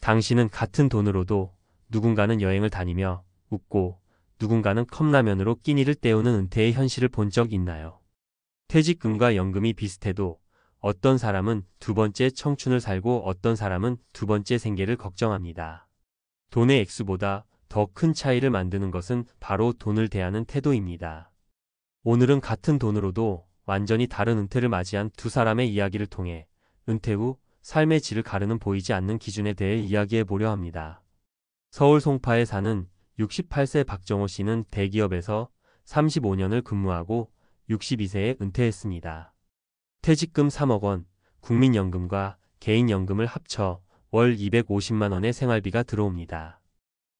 당신은 같은 돈으로도 누군가는 여행을 다니며 웃고 누군가는 컵라면으로 끼니를 때우는 은퇴의 현실을 본 적 있나요? 퇴직금과 연금이 비슷해도 어떤 사람은 두 번째 청춘을 살고 어떤 사람은 두 번째 생계를 걱정합니다. 돈의 액수보다 더 큰 차이를 만드는 것은 바로 돈을 대하는 태도입니다. 오늘은 같은 돈으로도 완전히 다른 은퇴를 맞이한 두 사람의 이야기를 통해 은퇴 후 삶의 질을 가르는 보이지 않는 기준에 대해 이야기해 보려 합니다. 서울 송파에 사는 68세 박정호 씨는 대기업에서 35년을 근무하고 62세에 은퇴했습니다. 퇴직금 3억 원, 국민연금과 개인연금을 합쳐 월 250만 원의 생활비가 들어옵니다.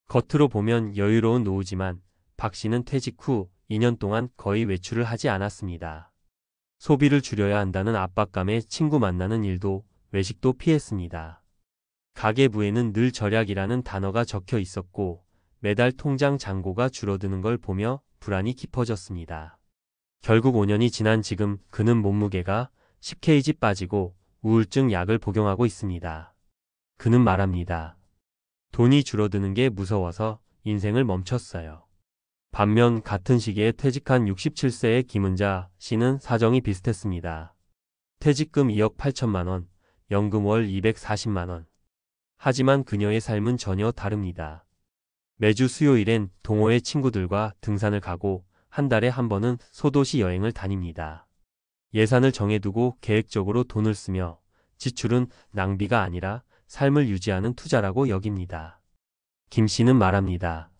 겉으로 보면 여유로운 노후지만 박 씨는 퇴직 후 2년 동안 거의 외출을 하지 않았습니다. 소비를 줄여야 한다는 압박감에 친구 만나는 일도 외식도 피했습니다. 가계부에는 늘 절약이라는 단어가 적혀 있었고 매달 통장 잔고가 줄어드는 걸 보며 불안이 깊어졌습니다. 결국 5년이 지난 지금 그는 몸무게가 10kg 빠지고 우울증 약을 복용하고 있습니다. 그는 말합니다. 돈이 줄어드는 게 무서워서 인생을 멈췄어요. 반면 같은 시기에 퇴직한 67세의 김은자 씨는 사정이 비슷했습니다. 퇴직금 2억 8천만 원, 연금 월 240만 원. 하지만 그녀의 삶은 전혀 다릅니다. 매주 수요일엔 동호회 친구들과 등산을 가고 한 달에 한 번은 소도시 여행을 다닙니다. 예산을 정해두고 계획적으로 돈을 쓰며 지출은 낭비가 아니라 삶을 유지하는 투자라고 여깁니다. 김 씨는 말합니다.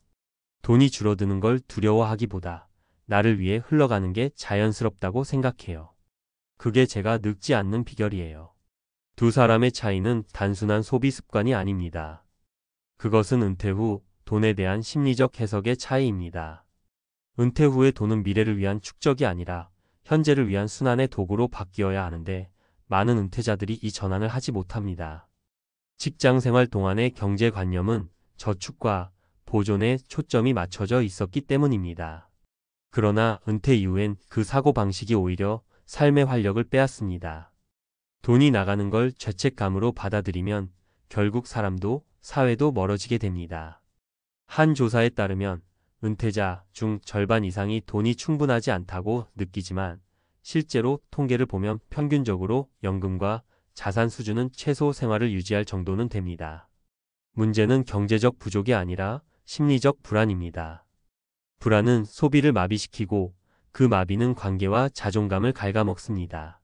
돈이 줄어드는 걸 두려워하기보다 나를 위해 흘러가는 게 자연스럽다고 생각해요. 그게 제가 늙지 않는 비결이에요. 두 사람의 차이는 단순한 소비 습관이 아닙니다. 그것은 은퇴 후 돈에 대한 심리적 해석의 차이입니다. 은퇴 후의 돈은 미래를 위한 축적이 아니라 현재를 위한 순환의 도구로 바뀌어야 하는데 많은 은퇴자들이 이 전환을 하지 못합니다. 직장 생활 동안의 경제관념은 저축과 보존에 초점이 맞춰져 있었기 때문입니다. 그러나 은퇴 이후엔 그 사고방식이 오히려 삶의 활력을 빼앗습니다. 돈이 나가는 걸 죄책감으로 받아들이면 결국 사람도 사회도 멀어지게 됩니다. 한 조사에 따르면 은퇴자 중 절반 이상이 돈이 충분하지 않다고 느끼지만 실제로 통계를 보면 평균적으로 연금과 자산 수준은 최소 생활을 유지할 정도는 됩니다. 문제는 경제적 부족이 아니라 심리적 불안입니다. 불안은 소비를 마비시키고 그 마비는 관계와 자존감을 갉아먹습니다.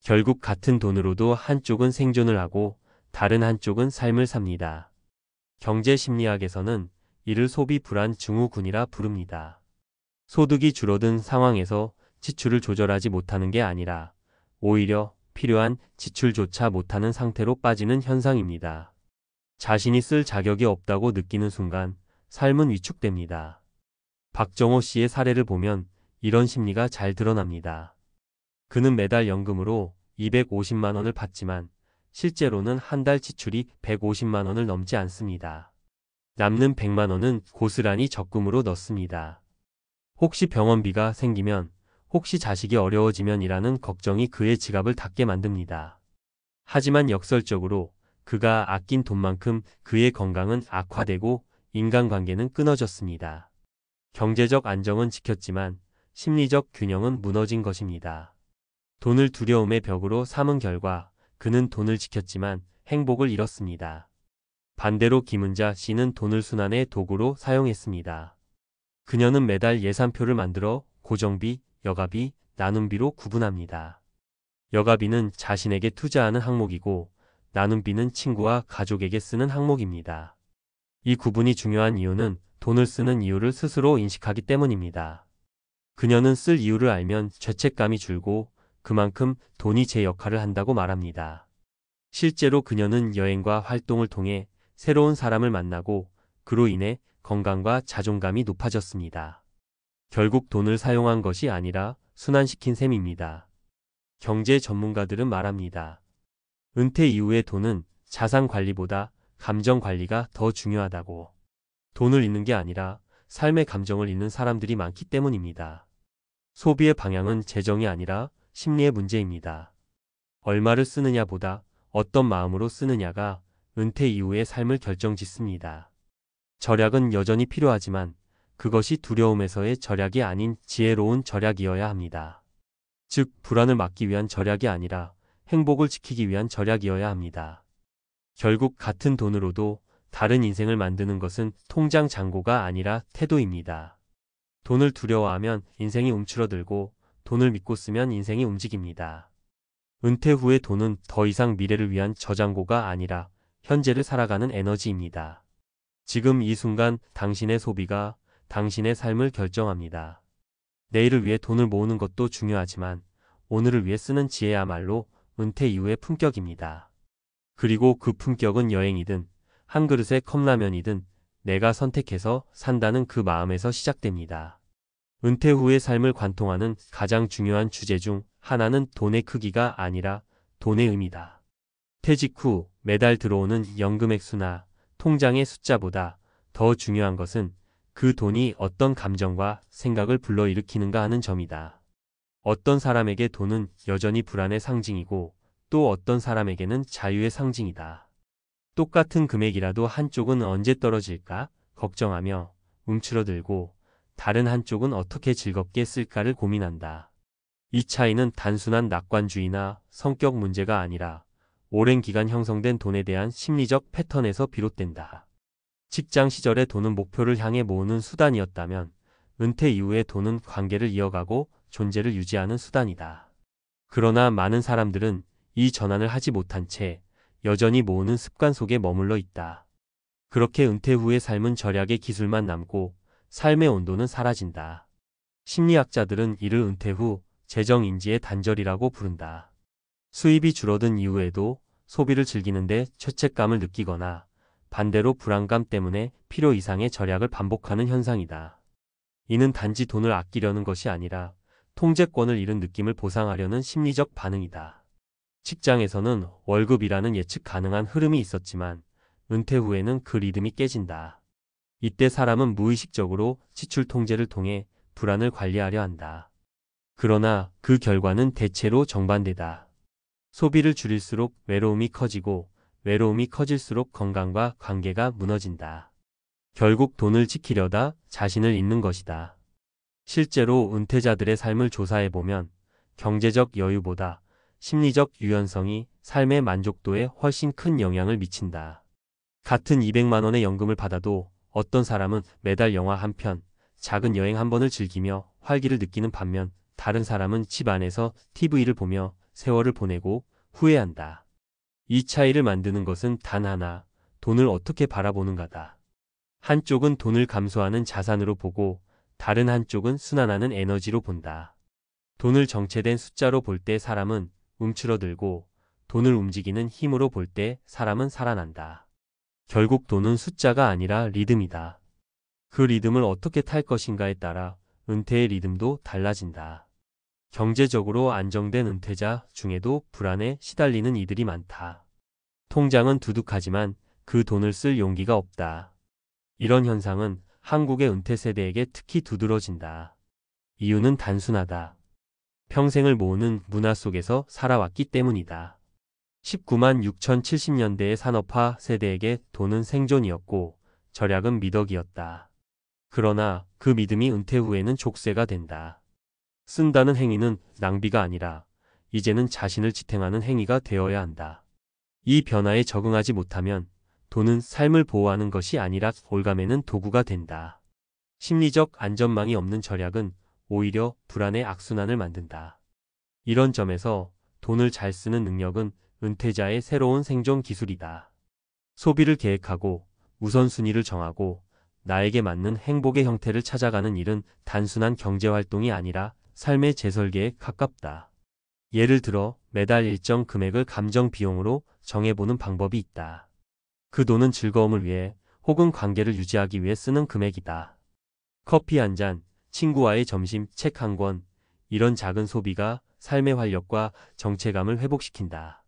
결국 같은 돈으로도 한쪽은 생존을 하고 다른 한쪽은 삶을 삽니다. 경제 심리학에서는 이를 소비 불안 증후군이라 부릅니다. 소득이 줄어든 상황에서 지출을 조절하지 못하는 게 아니라 오히려 필요한 지출조차 못하는 상태로 빠지는 현상입니다. 자신이 쓸 자격이 없다고 느끼는 순간 삶은 위축됩니다. 박정호 씨의 사례를 보면 이런 심리가 잘 드러납니다. 그는 매달 연금으로 250만 원을 받지만 실제로는 한 달 지출이 150만 원을 넘지 않습니다. 남는 100만 원은 고스란히 적금으로 넣습니다. 혹시 병원비가 생기면, 혹시 자식이 어려워지면이라는 걱정이 그의 지갑을 닫게 만듭니다. 하지만 역설적으로 그가 아낀 돈만큼 그의 건강은 악화되고 인간관계는 끊어졌습니다. 경제적 안정은 지켰지만 심리적 균형은 무너진 것입니다. 돈을 두려움의 벽으로 삼은 결과 그는 돈을 지켰지만 행복을 잃었습니다. 반대로 김은자 씨는 돈을 순환의 도구로 사용했습니다. 그녀는 매달 예산표를 만들어 고정비, 여가비, 나눔비로 구분합니다. 여가비는 자신에게 투자하는 항목이고 나눔비는 친구와 가족에게 쓰는 항목입니다. 이 구분이 중요한 이유는 돈을 쓰는 이유를 스스로 인식하기 때문입니다. 그녀는 쓸 이유를 알면 죄책감이 줄고 그만큼 돈이 제 역할을 한다고 말합니다. 실제로 그녀는 여행과 활동을 통해 새로운 사람을 만나고 그로 인해 건강과 자존감이 높아졌습니다. 결국 돈을 사용한 것이 아니라 순환시킨 셈입니다. 경제 전문가들은 말합니다. 은퇴 이후의 돈은 자산 관리보다 감정 관리가 더 중요하다고. 돈을 잃는 게 아니라 삶의 감정을 잃는 사람들이 많기 때문입니다. 소비의 방향은 재정이 아니라 심리의 문제입니다. 얼마를 쓰느냐보다 어떤 마음으로 쓰느냐가 은퇴 이후의 삶을 결정짓습니다. 절약은 여전히 필요하지만 그것이 두려움에서의 절약이 아닌 지혜로운 절약이어야 합니다. 즉, 불안을 막기 위한 절약이 아니라 행복을 지키기 위한 절약이어야 합니다. 결국 같은 돈으로도 다른 인생을 만드는 것은 통장 잔고가 아니라 태도입니다. 돈을 두려워하면 인생이 움츠러들고 돈을 믿고 쓰면 인생이 움직입니다. 은퇴 후의 돈은 더 이상 미래를 위한 저장고가 아니라 현재를 살아가는 에너지입니다. 지금 이 순간 당신의 소비가 당신의 삶을 결정합니다. 내일을 위해 돈을 모으는 것도 중요하지만 오늘을 위해 쓰는 지혜야말로 은퇴 이후의 품격입니다. 그리고 그 품격은 여행이든 한 그릇의 컵라면이든 내가 선택해서 산다는 그 마음에서 시작됩니다. 은퇴 후의 삶을 관통하는 가장 중요한 주제 중 하나는 돈의 크기가 아니라 돈의 의미다. 퇴직 후 매달 들어오는 연금 액수나 통장의 숫자보다 더 중요한 것은 그 돈이 어떤 감정과 생각을 불러일으키는가 하는 점이다. 어떤 사람에게 돈은 여전히 불안의 상징이고 또 어떤 사람에게는 자유의 상징이다. 똑같은 금액이라도 한쪽은 언제 떨어질까 걱정하며 움츠러들고 다른 한쪽은 어떻게 즐겁게 쓸까를 고민한다. 이 차이는 단순한 낙관주의나 성격 문제가 아니라 오랜 기간 형성된 돈에 대한 심리적 패턴에서 비롯된다. 직장 시절의 돈은 목표를 향해 모으는 수단이었다면 은퇴 이후의 돈은 관계를 이어가고 존재를 유지하는 수단이다. 그러나 많은 사람들은 이 전환을 하지 못한 채 여전히 모으는 습관 속에 머물러 있다. 그렇게 은퇴 후의 삶은 절약의 기술만 남고 삶의 온도는 사라진다. 심리학자들은 이를 은퇴 후 재정인지의 단절이라고 부른다. 수입이 줄어든 이후에도 소비를 즐기는데 죄책감을 느끼거나 반대로 불안감 때문에 필요 이상의 절약을 반복하는 현상이다. 이는 단지 돈을 아끼려는 것이 아니라 통제권을 잃은 느낌을 보상하려는 심리적 반응이다. 직장에서는 월급이라는 예측 가능한 흐름이 있었지만 은퇴 후에는 그 리듬이 깨진다. 이때 사람은 무의식적으로 지출 통제를 통해 불안을 관리하려 한다. 그러나 그 결과는 대체로 정반대다. 소비를 줄일수록 외로움이 커지고 외로움이 커질수록 건강과 관계가 무너진다. 결국 돈을 지키려다 자신을 잃는 것이다. 실제로 은퇴자들의 삶을 조사해보면 경제적 여유보다 심리적 유연성이 삶의 만족도에 훨씬 큰 영향을 미친다. 같은 200만 원의 연금을 받아도 어떤 사람은 매달 영화 한 편, 작은 여행 한 번을 즐기며 활기를 느끼는 반면 다른 사람은 집 안에서 TV를 보며 세월을 보내고 후회한다. 이 차이를 만드는 것은 단 하나, 돈을 어떻게 바라보는가다. 한쪽은 돈을 감소하는 자산으로 보고 다른 한쪽은 순환하는 에너지로 본다. 돈을 정체된 숫자로 볼 때 사람은 움츠러들고 돈을 움직이는 힘으로 볼 때 사람은 살아난다. 결국 돈은 숫자가 아니라 리듬이다. 그 리듬을 어떻게 탈 것인가에 따라 은퇴의 리듬도 달라진다. 경제적으로 안정된 은퇴자 중에도 불안에 시달리는 이들이 많다. 통장은 두둑하지만 그 돈을 쓸 용기가 없다. 이런 현상은 한국의 은퇴 세대에게 특히 두드러진다. 이유는 단순하다. 평생을 모으는 문화 속에서 살아왔기 때문이다. 19만 6,070년대의 산업화 세대에게 돈은 생존이었고 절약은 미덕이었다. 그러나 그 믿음이 은퇴 후에는 족쇄가 된다. 쓴다는 행위는 낭비가 아니라 이제는 자신을 지탱하는 행위가 되어야 한다. 이 변화에 적응하지 못하면 돈은 삶을 보호하는 것이 아니라 올가매는 도구가 된다. 심리적 안전망이 없는 절약은 오히려 불안의 악순환을 만든다. 이런 점에서 돈을 잘 쓰는 능력은 은퇴자의 새로운 생존 기술이다. 소비를 계획하고 우선순위를 정하고 나에게 맞는 행복의 형태를 찾아가는 일은 단순한 경제활동이 아니라 삶의 재설계에 가깝다. 예를 들어 매달 일정 금액을 감정 비용으로 정해보는 방법이 있다. 그 돈은 즐거움을 위해 혹은 관계를 유지하기 위해 쓰는 금액이다. 커피 한 잔, 친구와의 점심, 책 한 권, 이런 작은 소비가 삶의 활력과 정체감을 회복시킨다.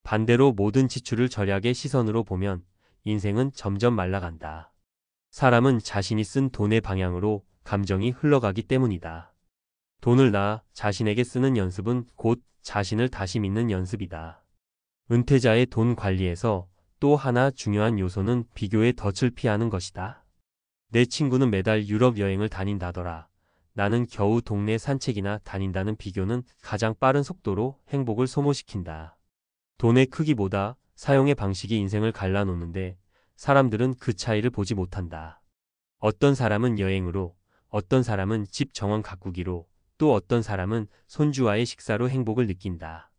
반대로 모든 지출을 절약의 시선으로 보면 인생은 점점 말라간다. 사람은 자신이 쓴 돈의 방향으로 감정이 흘러가기 때문이다. 돈을 나 자신에게 쓰는 연습은 곧 자신을 다시 믿는 연습이다. 은퇴자의 돈 관리에서 또 하나 중요한 요소는 비교의 덫을 피하는 것이다. 내 친구는 매달 유럽 여행을 다닌다더라. 나는 겨우 동네 산책이나 다닌다는 비교는 가장 빠른 속도로 행복을 소모시킨다. 돈의 크기보다 사용의 방식이 인생을 갈라놓는데 사람들은 그 차이를 보지 못한다. 어떤 사람은 여행으로, 어떤 사람은 집 정원 가꾸기로, 또 어떤 사람은 손주와의 식사로 행복을 느낀다.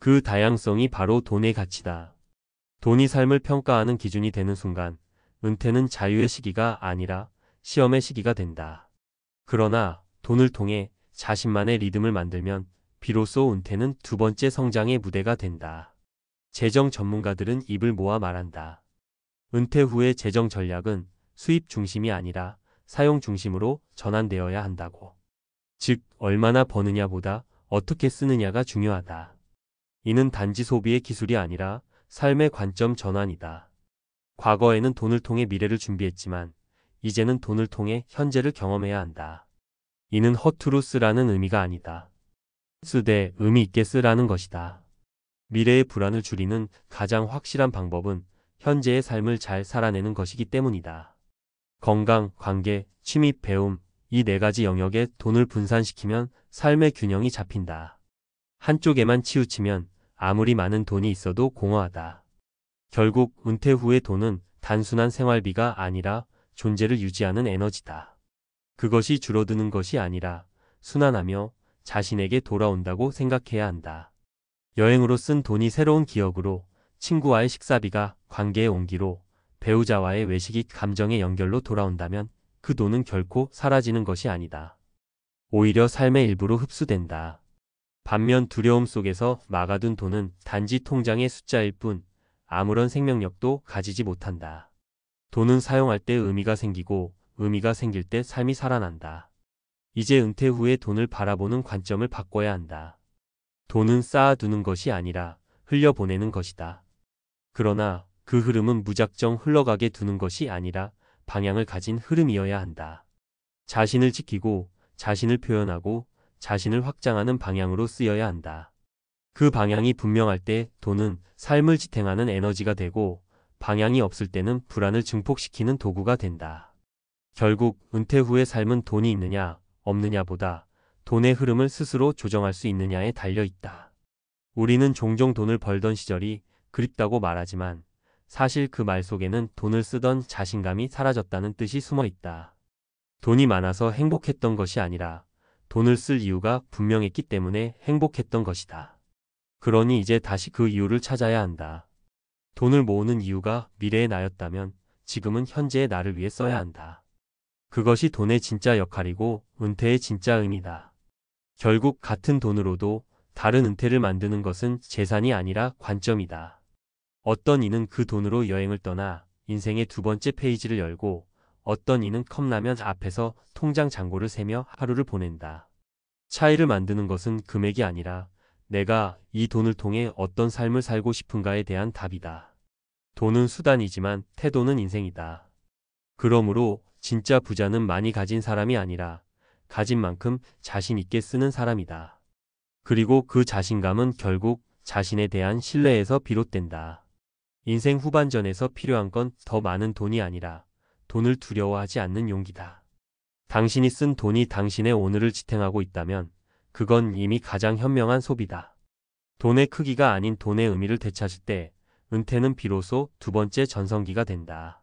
그 다양성이 바로 돈의 가치다. 돈이 삶을 평가하는 기준이 되는 순간 은퇴는 자유의 시기가 아니라 시험의 시기가 된다. 그러나 돈을 통해 자신만의 리듬을 만들면 비로소 은퇴는 두 번째 성장의 무대가 된다. 재정 전문가들은 입을 모아 말한다. 은퇴 후의 재정 전략은 수입 중심이 아니라 사용 중심으로 전환되어야 한다고. 즉, 얼마나 버느냐보다 어떻게 쓰느냐가 중요하다. 이는 단지 소비의 기술이 아니라 삶의 관점 전환이다. 과거에는 돈을 통해 미래를 준비했지만 이제는 돈을 통해 현재를 경험해야 한다. 이는 허투루 쓰라는 의미가 아니다. 쓰되 의미 있게 쓰라는 것이다. 미래의 불안을 줄이는 가장 확실한 방법은 현재의 삶을 잘 살아내는 것이기 때문이다. 건강, 관계, 취미, 배움, 이 네 가지 영역에 돈을 분산시키면 삶의 균형이 잡힌다. 한쪽에만 치우치면 아무리 많은 돈이 있어도 공허하다. 결국 은퇴 후의 돈은 단순한 생활비가 아니라 존재를 유지하는 에너지다. 그것이 줄어드는 것이 아니라 순환하며 자신에게 돌아온다고 생각해야 한다. 여행으로 쓴 돈이 새로운 기억으로, 친구와의 식사비가 관계의 온기로, 배우자와의 외식이 감정의 연결로 돌아온다면 그 돈은 결코 사라지는 것이 아니다. 오히려 삶의 일부로 흡수된다. 반면 두려움 속에서 막아둔 돈은 단지 통장의 숫자일 뿐 아무런 생명력도 가지지 못한다. 돈은 사용할 때 의미가 생기고 의미가 생길 때 삶이 살아난다. 이제 은퇴 후에 돈을 바라보는 관점을 바꿔야 한다. 돈은 쌓아두는 것이 아니라 흘려보내는 것이다. 그러나 그 흐름은 무작정 흘러가게 두는 것이 아니라 방향을 가진 흐름이어야 한다. 자신을 지키고 자신을 표현하고 자신을 확장하는 방향으로 쓰여야 한다. 그 방향이 분명할 때 돈은 삶을 지탱하는 에너지가 되고 방향이 없을 때는 불안을 증폭시키는 도구가 된다. 결국 은퇴 후의 삶은 돈이 있느냐 없느냐보다 돈의 흐름을 스스로 조정할 수 있느냐에 달려 있다. 우리는 종종 돈을 벌던 시절이 그립다고 말하지만 사실 그 말 속에는 돈을 쓰던 자신감이 사라졌다는 뜻이 숨어 있다. 돈이 많아서 행복했던 것이 아니라 돈을 쓸 이유가 분명했기 때문에 행복했던 것이다. 그러니 이제 다시 그 이유를 찾아야 한다. 돈을 모으는 이유가 미래의 나였다면 지금은 현재의 나를 위해 써야 한다. 그것이 돈의 진짜 역할이고 은퇴의 진짜 의미다. 결국 같은 돈으로도 다른 은퇴를 만드는 것은 재산이 아니라 관점이다. 어떤 이는 그 돈으로 여행을 떠나 인생의 두 번째 페이지를 열고 어떤 이는 컵라면 앞에서 통장 잔고를 세며 하루를 보낸다. 차이를 만드는 것은 금액이 아니라 내가 이 돈을 통해 어떤 삶을 살고 싶은가에 대한 답이다. 돈은 수단이지만 태도는 인생이다. 그러므로 진짜 부자는 많이 가진 사람이 아니라 가진 만큼 자신 있게 쓰는 사람이다. 그리고 그 자신감은 결국 자신에 대한 신뢰에서 비롯된다. 인생 후반전에서 필요한 건 더 많은 돈이 아니라 돈을 두려워하지 않는 용기다. 당신이 쓴 돈이 당신의 오늘을 지탱하고 있다면 그건 이미 가장 현명한 소비다. 돈의 크기가 아닌 돈의 의미를 되찾을 때 은퇴는 비로소 두 번째 전성기가 된다.